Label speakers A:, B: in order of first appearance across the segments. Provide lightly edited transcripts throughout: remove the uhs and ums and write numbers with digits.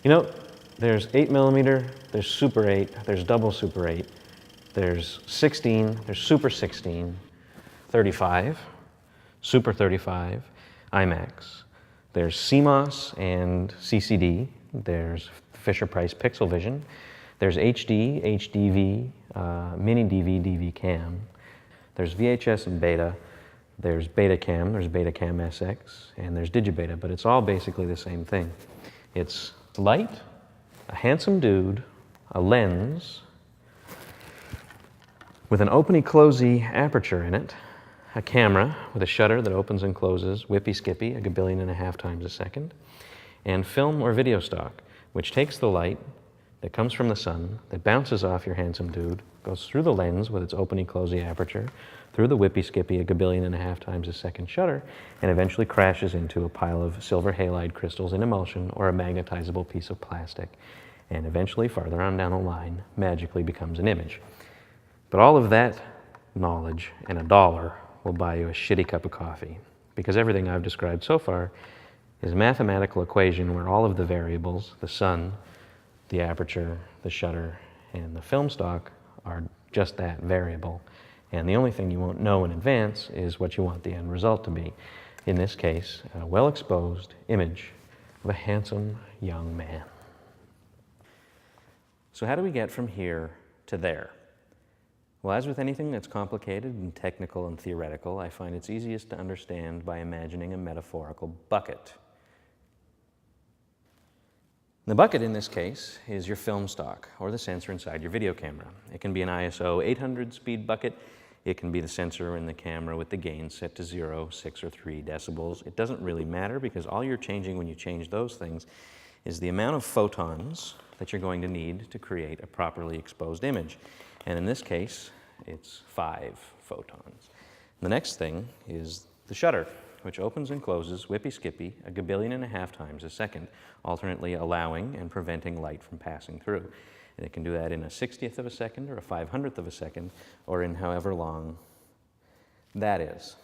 A: You know, there's 8mm, there's Super 8, there's double Super 8, there's 16, there's Super 16, 35, Super 35, IMAX. There's CMOS and CCD. There's Fisher-Price Pixel Vision. There's HD, HDV, Mini DV, DV Cam. There's VHS and Beta. There's Betacam, there's Betacam SX, and there's Digibeta, but it's all basically the same thing. It's light, a handsome dude, a lens, with an openy-closey aperture in it, a camera with a shutter that opens and closes, whippy-skippy, a gabillion and a half times a second, and film or video stock, which takes the light that comes from the sun, that bounces off your handsome dude, goes through the lens with its openy-closey aperture, through the whippy-skippy, a gabillion and a half times a second shutter, and eventually crashes into a pile of silver halide crystals in emulsion or a magnetizable piece of plastic, and eventually, farther on down the line, magically becomes an image. But all of that knowledge and $1 will buy you a shitty cup of coffee, because everything I've described so far is a mathematical equation where all of the variables, the sun, the aperture, the shutter, and the film stock are just that, variable. And the only thing you won't know in advance is what you want the end result to be. In this case, a well-exposed image of a handsome young man. So how do we get from here to there? Well, as with anything that's complicated and technical and theoretical, I find it's easiest to understand by imagining a metaphorical bucket. The bucket in this case is your film stock, or the sensor inside your video camera. It can be an ISO 800 speed bucket. It can be the sensor in the camera with the gain set to 0, 6, or 3 decibels. It doesn't really matter, because all you're changing when you change those things is the amount of photons that you're going to need to create a properly exposed image. And in this case, it's 5 photons. The next thing is the shutter, which opens and closes whippy-skippy a gabillion and a half times a second, alternately allowing and preventing light from passing through. And it can do that in a 60th of a second or a 500th of a second, or in however long that is.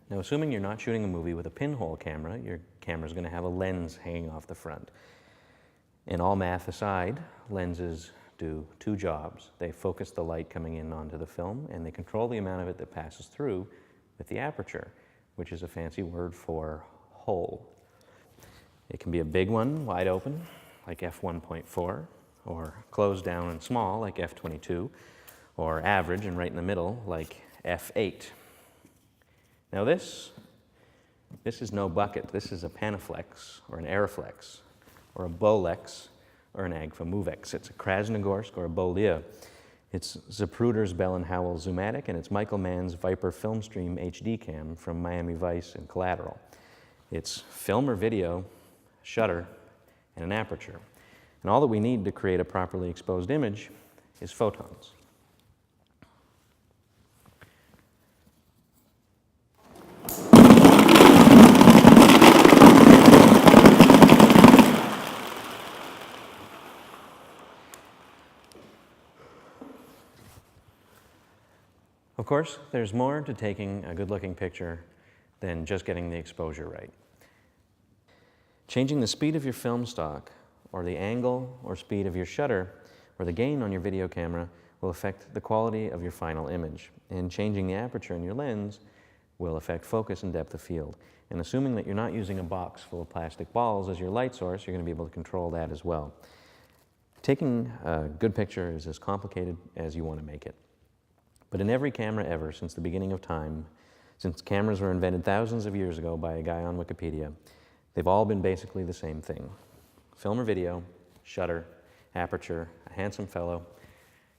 A: Now, assuming you're not shooting a movie with a pinhole camera, your camera's going to have a lens hanging off the front. And all math aside, lenses do 2 jobs. They focus the light coming in onto the film, and they control the amount of it that passes through with the aperture, which is a fancy word for hole. It can be a big one, wide open, like f1.4, or closed down and small, like f22, or average and right in the middle, like f8. Now this is no bucket. This is a Panaflex, or an Aeroflex, or a Bolex, or an Agfa Movex. It's a Krasnogorsk or a Bolia. It's Zapruder's Bell & Howell Zoomatic, and it's Michael Mann's Viper Filmstream HD Cam from Miami Vice and Collateral. It's film or video, shutter, and an aperture. And all that we need to create a properly exposed image is photons. Of course, there's more to taking a good-looking picture than just getting the exposure right. Changing the speed of your film stock, or the angle or speed of your shutter, or the gain on your video camera will affect the quality of your final image. And changing the aperture in your lens will affect focus and depth of field. And assuming that you're not using a box full of plastic balls as your light source, you're going to be able to control that as well. Taking a good picture is as complicated as you want to make it. But in every camera ever since the beginning of time, since cameras were invented thousands of years ago by a guy on Wikipedia, they've all been basically the same thing. Film or video, shutter, aperture, a handsome fellow,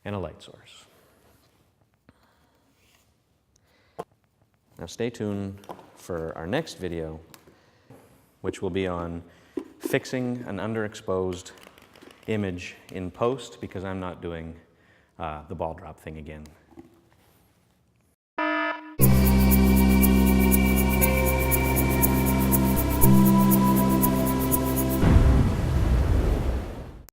A: and a light source. Now stay tuned for our next video, which will be on fixing an underexposed image in post, because I'm not doing the ball drop thing again.